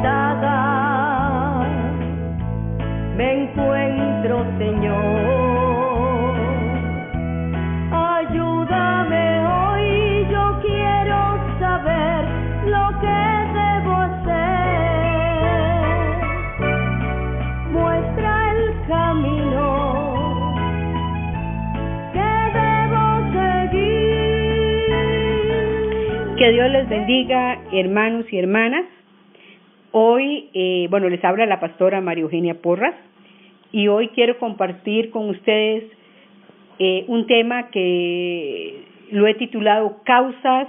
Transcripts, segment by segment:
quebrantada me encuentro, Señor. Ayúdame hoy, yo quiero saber lo que debo hacer. Muestra el camino que debo seguir. Que Dios les bendiga, hermanos y hermanas. Hoy, les habla la pastora María Eugenia Porras y hoy quiero compartir con ustedes un tema que lo he titulado Causas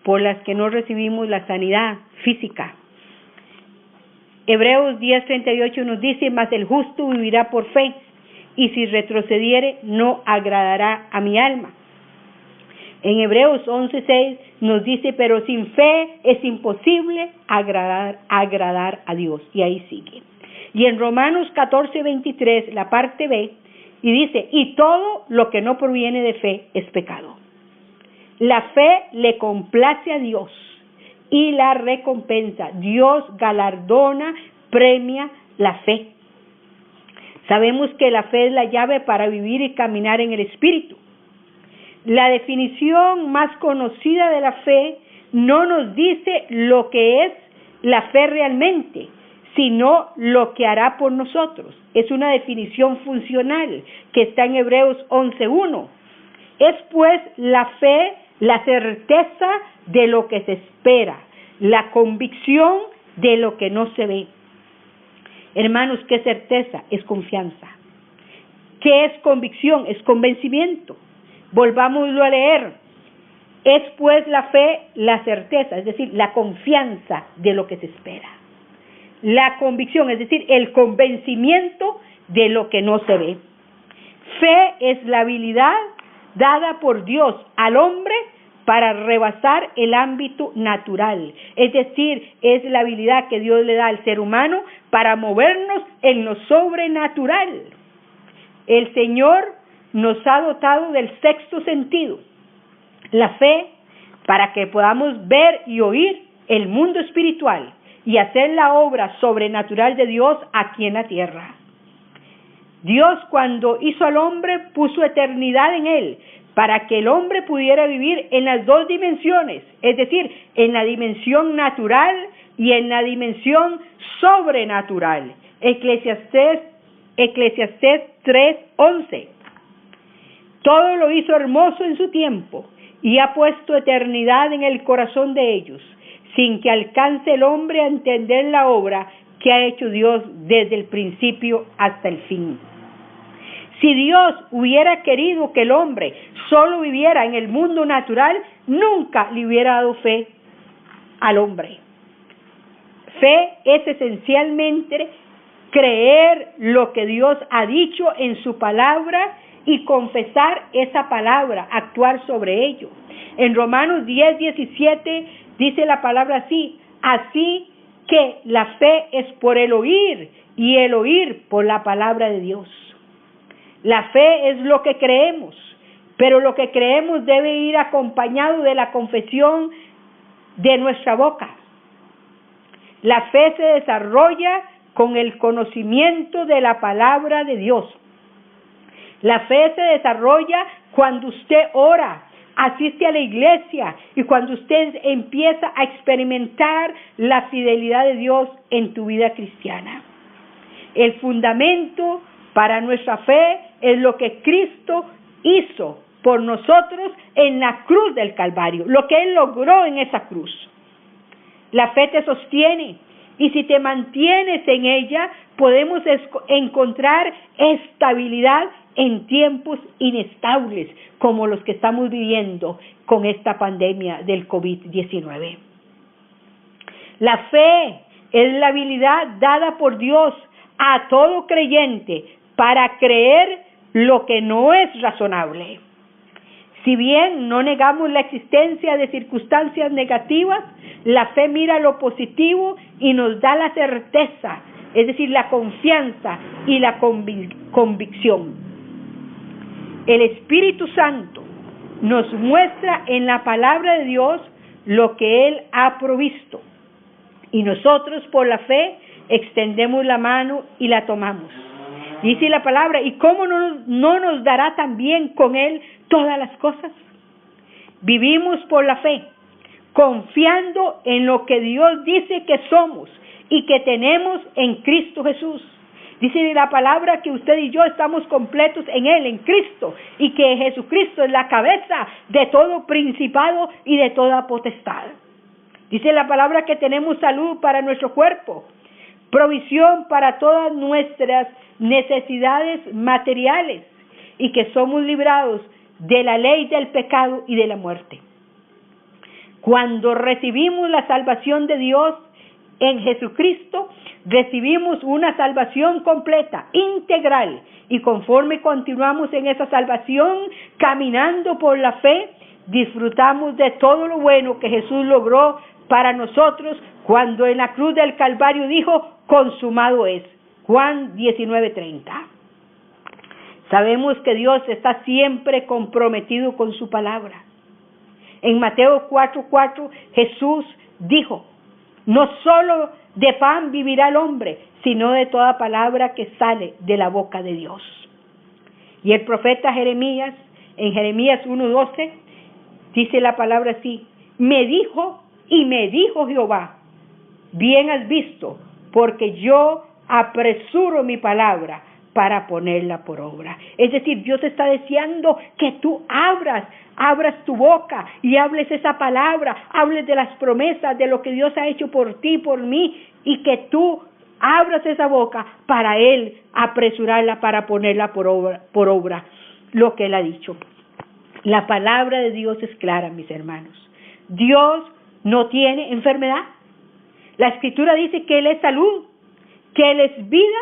por las que no recibimos la sanidad física. Hebreos 10:38 nos dice: mas el justo vivirá por fe, y si retrocediere no agradará a mi alma. En Hebreos 11:6 nos dice: pero sin fe es imposible agradar a Dios. Y ahí sigue. Y en Romanos 14:23, la parte B, y dice: y todo lo que no proviene de fe es pecado. La fe le complace a Dios y la recompensa. Dios galardona, premia la fe. Sabemos que la fe es la llave para vivir y caminar en el Espíritu. La definición más conocida de la fe no nos dice lo que es la fe realmente, sino lo que hará por nosotros. Es una definición funcional que está en Hebreos 11:1. Es pues la fe la certeza de lo que se espera, la convicción de lo que no se ve. Hermanos, ¿qué certeza? Es confianza. ¿Qué es convicción? Es convencimiento. Volvámoslo a leer. Es pues la fe la certeza, es decir, la confianza de lo que se espera. La convicción, es decir, el convencimiento de lo que no se ve. Fe es la habilidad dada por Dios al hombre para rebasar el ámbito natural. Es decir, es la habilidad que Dios le da al ser humano para movernos en lo sobrenatural. El Señor nos ha dotado del sexto sentido, la fe, para que podamos ver y oír el mundo espiritual y hacer la obra sobrenatural de Dios aquí en la tierra. Dios, cuando hizo al hombre, puso eternidad en él para que el hombre pudiera vivir en las dos dimensiones, es decir, en la dimensión natural y en la dimensión sobrenatural. Eclesiastés 3:11. Todo lo hizo hermoso en su tiempo y ha puesto eternidad en el corazón de ellos, sin que alcance el hombre a entender la obra que ha hecho Dios desde el principio hasta el fin. Si Dios hubiera querido que el hombre solo viviera en el mundo natural, nunca le hubiera dado fe al hombre. Fe es esencialmente creer lo que Dios ha dicho en su palabra y confesar esa palabra, actuar sobre ello. En Romanos 10:17 dice la palabra así: así que la fe es por el oír y el oír por la palabra de Dios. La fe es lo que creemos, pero lo que creemos debe ir acompañado de la confesión de nuestra boca. La fe se desarrolla con el conocimiento de la palabra de Dios. La fe se desarrolla cuando usted ora, asiste a la iglesia y cuando usted empieza a experimentar la fidelidad de Dios en tu vida cristiana. El fundamento para nuestra fe es lo que Cristo hizo por nosotros en la cruz del Calvario, lo que Él logró en esa cruz. La fe te sostiene y si te mantienes en ella, podemos encontrar estabilidad en tiempos inestables como los que estamos viviendo con esta pandemia del COVID-19. La fe es la habilidad dada por Dios a todo creyente para creer lo que no es razonable. Si bien no negamos la existencia de circunstancias negativas, la fe mira lo positivo y nos da la certeza, es decir, la confianza y la convicción. El Espíritu Santo nos muestra en la palabra de Dios lo que Él ha provisto. Y nosotros por la fe extendemos la mano y la tomamos. Dice la palabra, ¿y cómo no nos dará también con Él todas las cosas? Vivimos por la fe, confiando en lo que Dios dice que somos y que tenemos en Cristo Jesús. Dice la palabra que usted y yo estamos completos en Él, en Cristo, y que Jesucristo es la cabeza de todo principado y de toda potestad. Dice la palabra que tenemos salud para nuestro cuerpo, provisión para todas nuestras necesidades materiales y que somos librados de la ley del pecado y de la muerte. Cuando recibimos la salvación de Dios en Jesucristo, recibimos una salvación completa, integral, y conforme continuamos en esa salvación, caminando por la fe, disfrutamos de todo lo bueno que Jesús logró para nosotros cuando en la cruz del Calvario dijo, consumado es. Juan 19:30. Sabemos que Dios está siempre comprometido con su palabra. En Mateo 4:4 Jesús dijo, no solo de pan vivirá el hombre, sino de toda palabra que sale de la boca de Dios. Y el profeta Jeremías, en Jeremías 1:12, dice la palabra así, me dijo Jehová, bien has visto, porque yo apresuro mi palabra para ponerla por obra. Es decir, Dios está deseando que tú abras tu boca y hables esa palabra, hables de las promesas, de lo que Dios ha hecho por ti, por mí, y que tú abras esa boca para Él apresurarla, para ponerla por obra, lo que Él ha dicho. La palabra de Dios es clara, mis hermanos. Dios no tiene enfermedad. La Escritura dice que Él es salud, que Él es vida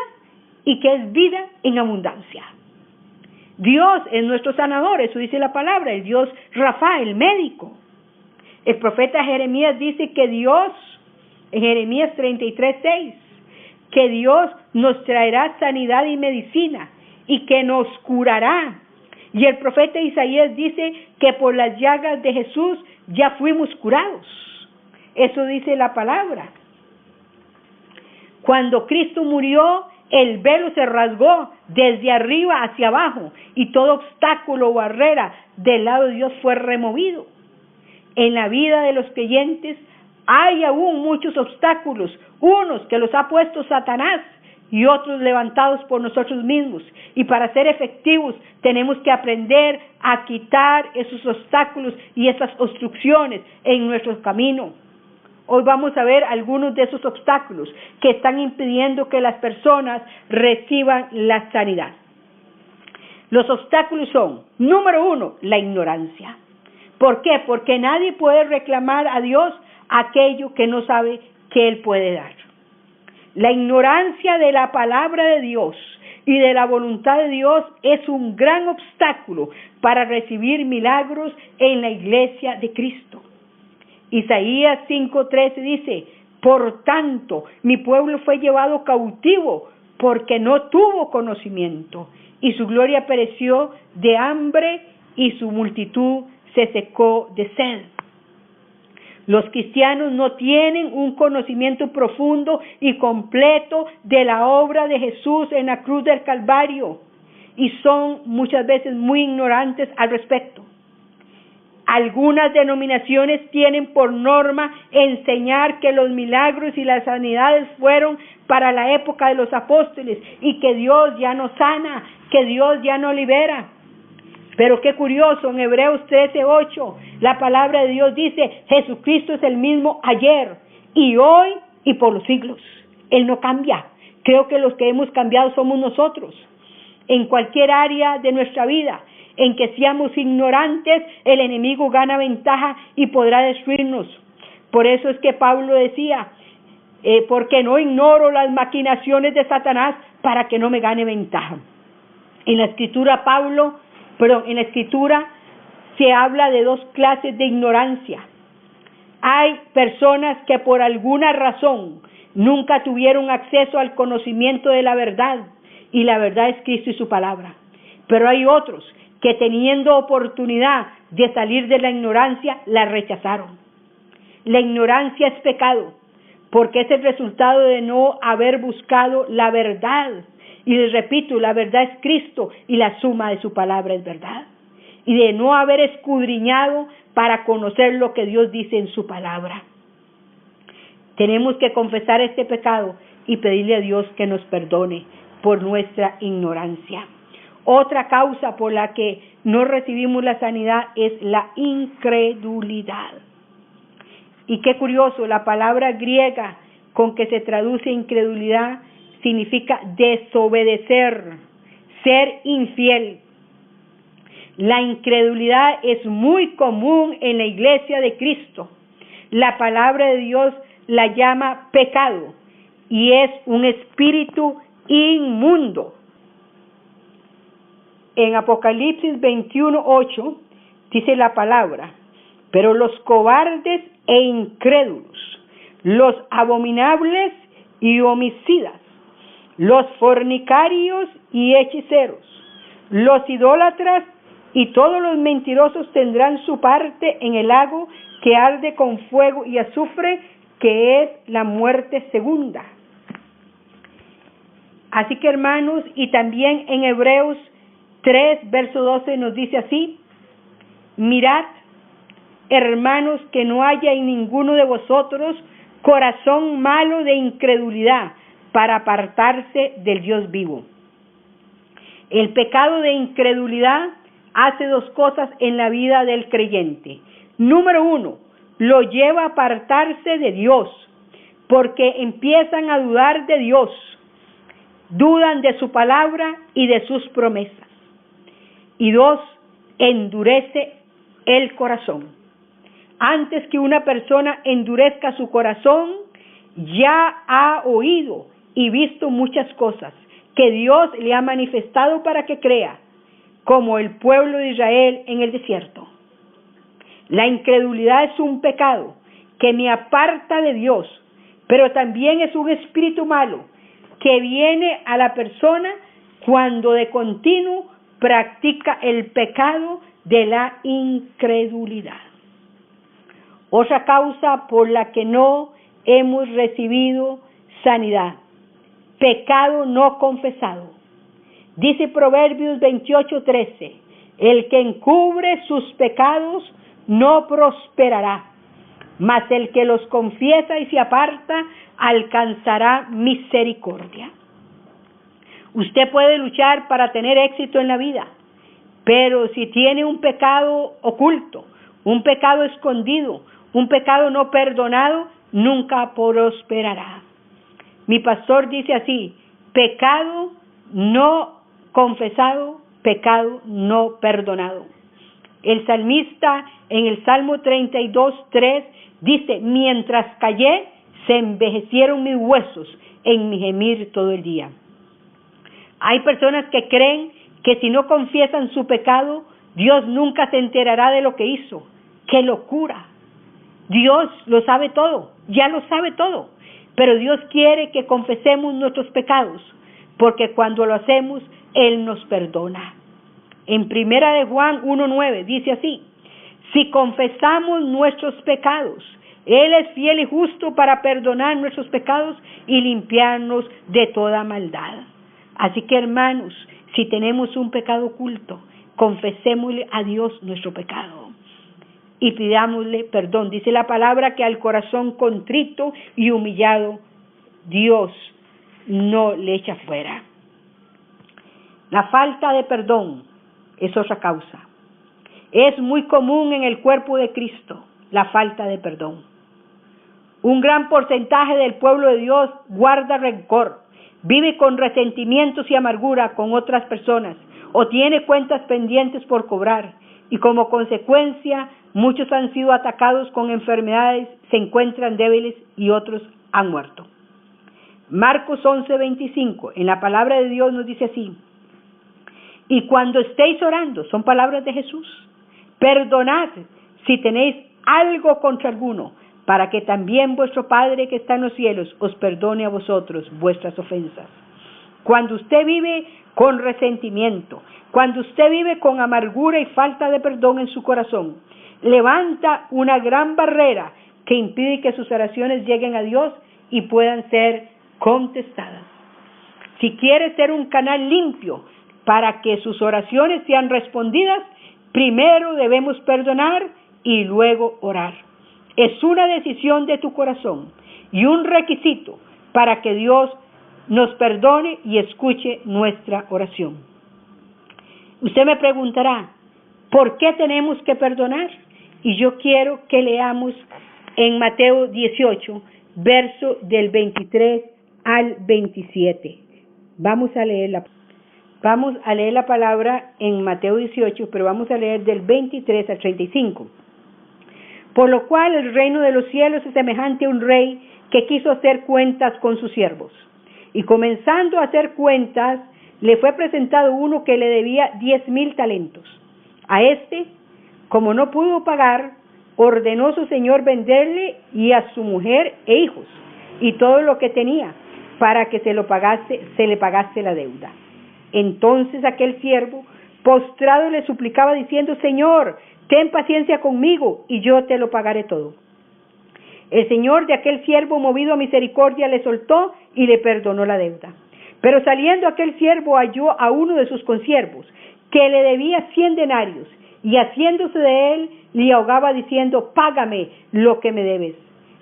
y que es vida en abundancia. Dios es nuestro sanador, eso dice la palabra, el Dios Rafa, el médico. El profeta Jeremías dice que Dios, en Jeremías 33:6, que Dios nos traerá sanidad y medicina y que nos curará. Y el profeta Isaías dice que por las llagas de Jesús ya fuimos curados. Eso dice la palabra. Cuando Cristo murió, el velo se rasgó desde arriba hacia abajo y todo obstáculo o barrera del lado de Dios fue removido. En la vida de los creyentes hay aún muchos obstáculos, unos que los ha puesto Satanás y otros levantados por nosotros mismos. Y para ser efectivos tenemos que aprender a quitar esos obstáculos y esas obstrucciones en nuestro camino. Hoy vamos a ver algunos de esos obstáculos que están impidiendo que las personas reciban la sanidad. Los obstáculos son, número 1, la ignorancia. ¿Por qué? Porque nadie puede reclamar a Dios aquello que no sabe que Él puede dar. La ignorancia de la palabra de Dios y de la voluntad de Dios es un gran obstáculo para recibir milagros en la iglesia de Cristo. Isaías 5:13 dice, por tanto, mi pueblo fue llevado cautivo porque no tuvo conocimiento, y su gloria pereció de hambre y su multitud se secó de sed. Los cristianos no tienen un conocimiento profundo y completo de la obra de Jesús en la cruz del Calvario y son muchas veces muy ignorantes al respecto. Algunas denominaciones tienen por norma enseñar que los milagros y las sanidades fueron para la época de los apóstoles y que Dios ya no sana, que Dios ya no libera. Pero qué curioso, en Hebreos 13:8, la palabra de Dios dice, Jesucristo es el mismo ayer y hoy y por los siglos. Él no cambia. Creo que los que hemos cambiado somos nosotros. En cualquier área de nuestra vida en que seamos ignorantes, el enemigo gana ventaja y podrá destruirnos. Por eso es que Pablo decía, porque no ignoro las maquinaciones de Satanás para que no me gane ventaja. En la escritura en la escritura se habla de dos clases de ignorancia. Hay personas que por alguna razón nunca tuvieron acceso al conocimiento de la verdad, y la verdad es Cristo y su palabra. Pero hay otros que teniendo oportunidad de salir de la ignorancia, la rechazaron. La ignorancia es pecado. porque es el resultado de no haber buscado la verdad. Y les repito, la verdad es Cristo y la suma de su palabra es verdad. Y de no haber escudriñado para conocer lo que Dios dice en su palabra. Tenemos que confesar este pecado y pedirle a Dios que nos perdone por nuestra ignorancia. Otra causa por la que no recibimos la sanidad es la incredulidad. Y qué curioso, la palabra griega con que se traduce incredulidad significa desobedecer, ser infiel. La incredulidad es muy común en la iglesia de Cristo. La palabra de Dios la llama pecado y es un espíritu inmundo. En Apocalipsis 21:8 dice la palabra: pero los cobardes e incrédulos, los abominables y homicidas, los fornicarios y hechiceros, los idólatras y todos los mentirosos tendrán su parte en el lago que arde con fuego y azufre, que es la muerte segunda. Así que, hermanos, y también en Hebreos 3, verso 12 nos dice así: mirad, hermanos, que no haya en ninguno de vosotros corazón malo de incredulidad para apartarse del Dios vivo. El pecado de incredulidad hace dos cosas en la vida del creyente. Número 1, lo lleva a apartarse de Dios, porque empiezan a dudar de Dios, dudan de su palabra y de sus promesas. Y 2, endurece el corazón. Antes que una persona endurezca su corazón, ya ha oído y visto muchas cosas que Dios le ha manifestado para que crea, como el pueblo de Israel en el desierto. La incredulidad es un pecado que me aparta de Dios, pero también es un espíritu malo que viene a la persona cuando de continuo practica el pecado de la incredulidad. Otra causa por la que no hemos recibido sanidad: pecado no confesado. Dice Proverbios 28:13: el que encubre sus pecados no prosperará, mas el que los confiesa y se aparta alcanzará misericordia. Usted puede luchar para tener éxito en la vida, pero si tiene un pecado oculto, un pecado escondido, un pecado no perdonado, nunca prosperará. Mi pastor dice así: pecado no confesado, pecado no perdonado. El salmista en el Salmo 32:3 dice: mientras callé, se envejecieron mis huesos en mi gemir todo el día. Hay personas que creen que si no confiesan su pecado, Dios nunca se enterará de lo que hizo. ¡Qué locura! Dios lo sabe todo, ya lo sabe todo. Pero Dios quiere que confesemos nuestros pecados, porque cuando lo hacemos, Él nos perdona. En 1 de Juan 1:9 dice así: si confesamos nuestros pecados, Él es fiel y justo para perdonar nuestros pecados y limpiarnos de toda maldad. Así que, hermanos, si tenemos un pecado oculto, confesémosle a Dios nuestro pecado y pidámosle perdón. Dice la palabra que al corazón contrito y humillado, Dios no le echa fuera. La falta de perdón es otra causa. Es muy común en el cuerpo de Cristo la falta de perdón. Un gran porcentaje del pueblo de Dios guarda rencor, vive con resentimientos y amargura con otras personas, o tiene cuentas pendientes por cobrar, y como consecuencia muchos han sido atacados con enfermedades, se encuentran débiles y otros han muerto. Marcos 11:25, en la palabra de Dios nos dice así: y cuando estéis orando, son palabras de Jesús, perdonad si tenéis algo contra alguno, para que también vuestro Padre que está en los cielos os perdone a vosotros vuestras ofensas. Cuando usted vive con resentimiento, cuando usted vive con amargura y falta de perdón en su corazón, levanta una gran barrera que impide que sus oraciones lleguen a Dios y puedan ser contestadas. Si quiere ser un canal limpio para que sus oraciones sean respondidas, primero debemos perdonar y luego orar. Es una decisión de tu corazón y un requisito para que Dios nos perdone y escuche nuestra oración. Usted me preguntará, ¿por qué tenemos que perdonar? Y yo quiero que leamos en Mateo 18, verso del 23 al 27. Vamos a leer la palabra en Mateo 18, pero vamos a leer del 23 al 35. Por lo cual el reino de los cielos es semejante a un rey que quiso hacer cuentas con sus siervos. Y comenzando a hacer cuentas, le fue presentado uno que le debía 10,000 talentos. A este, como no pudo pagar, ordenó su señor venderle y a su mujer e hijos, y todo lo que tenía, para que se le pagase la deuda. Entonces aquel siervo, postrado, le suplicaba diciendo: Señor, ten paciencia conmigo, y yo te lo pagaré todo. El señor de aquel siervo, movido a misericordia, le soltó y le perdonó la deuda. Pero saliendo aquel siervo halló a uno de sus consiervos, que le debía 100 denarios, y haciéndose de él, le ahogaba diciendo: Págame lo que me debes.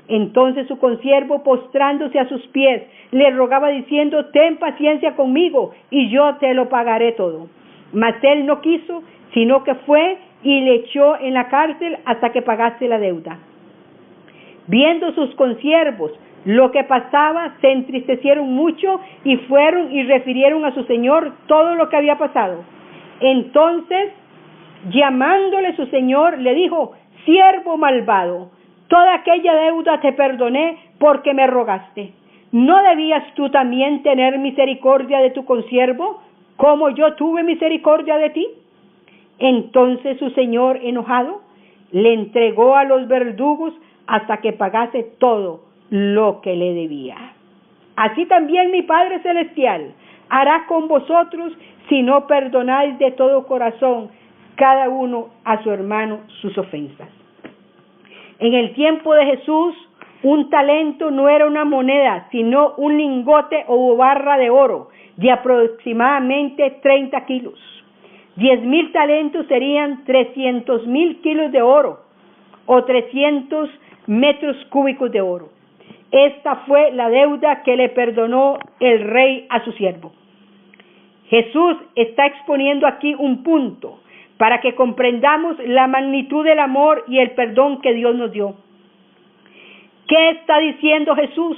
Entonces su consiervo, postrándose a sus pies, le rogaba diciendo: Ten paciencia conmigo, y yo te lo pagaré todo. Mas él no quiso, sino que fue y le echó en la cárcel hasta que pagase la deuda. Viendo sus consiervos lo que pasaba, se entristecieron mucho y fueron y refirieron a su señor todo lo que había pasado. Entonces, llamándole su señor, le dijo: Siervo malvado, toda aquella deuda te perdoné porque me rogaste. ¿No debías tú también tener misericordia de tu consiervo, como yo tuve misericordia de ti? Entonces su señor, enojado, le entregó a los verdugos hasta que pagase todo lo que le debía. Así también mi Padre Celestial hará con vosotros si no perdonáis de todo corazón cada uno a su hermano sus ofensas. En el tiempo de Jesús, un talento no era una moneda, sino un lingote o barra de oro de aproximadamente 30 kilos. 10,000 talentos serían 300,000 kilos de oro o 300 metros cúbicos de oro. Esta fue la deuda que le perdonó el rey a su siervo. Jesús está exponiendo aquí un punto para que comprendamos la magnitud del amor y el perdón que Dios nos dio. ¿Qué está diciendo Jesús?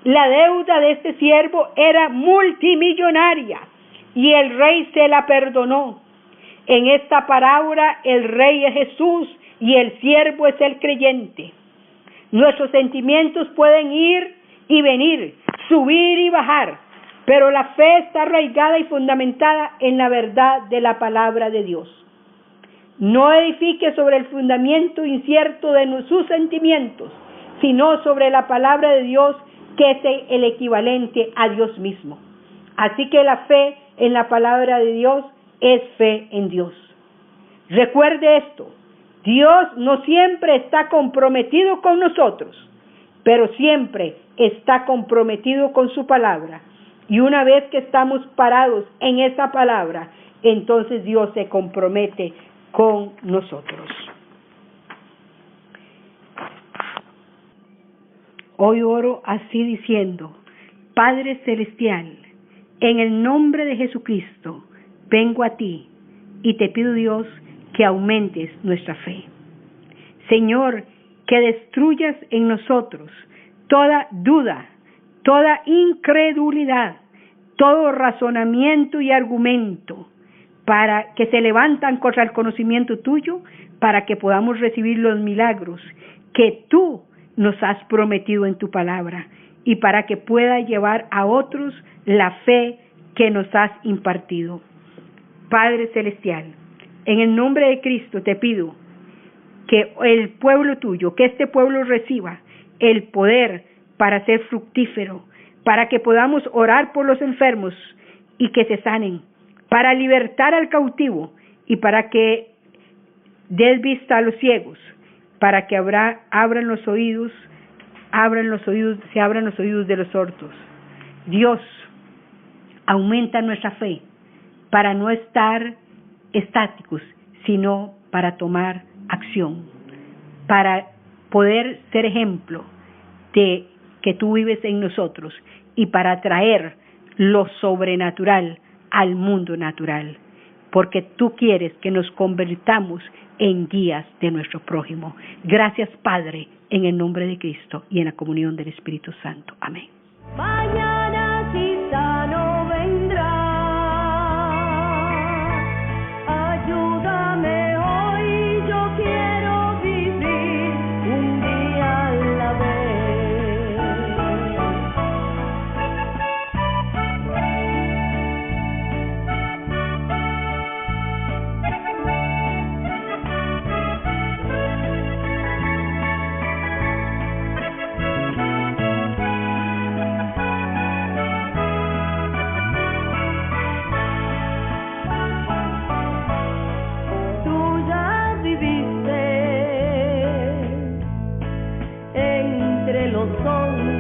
La deuda de este siervo era multimillonaria y el rey se la perdonó. En esta parábola el rey es Jesús y el siervo es el creyente. Nuestros sentimientos pueden ir y venir, subir y bajar, pero la fe está arraigada y fundamentada en la verdad de la palabra de Dios. No edifique sobre el fundamento incierto de sus sentimientos, sino sobre la palabra de Dios, que es el equivalente a Dios mismo. Así que la fe en la palabra de Dios es fe en Dios. Recuerde esto: Dios no siempre está comprometido con nosotros, pero siempre está comprometido con su palabra. Y una vez que estamos parados en esa palabra, entonces Dios se compromete con nosotros. Hoy oro así diciendo: Padre Celestial, en el nombre de Jesucristo, vengo a ti y te pido, Dios, que aumentes nuestra fe. Señor, que destruyas en nosotros toda duda, toda incredulidad, todo razonamiento y argumento para que se levantan contra el conocimiento tuyo, para que podamos recibir los milagros que tú nos has prometido en tu palabra y para que pueda llevar a otros la fe que nos has impartido. Padre Celestial, en el nombre de Cristo te pido que el pueblo tuyo, que este pueblo reciba el poder para ser fructífero, para que podamos orar por los enfermos y que se sanen, para libertar al cautivo y para que des vista a los ciegos, para que abran los oídos se abran los oídos de los sordos. Dios, aumenta nuestra fe para no estar estáticos, sino para tomar acción, para poder ser ejemplo de que tú vives en nosotros y para traer lo sobrenatural al mundo natural, porque tú quieres que nos convirtamos en guías de nuestro prójimo. Gracias, Padre, en el nombre de Cristo y en la comunión del Espíritu Santo. Amén. Mañana quizá no vendrá. Ayúdame hoy, yo quiero vivir un día a la entre los hombres.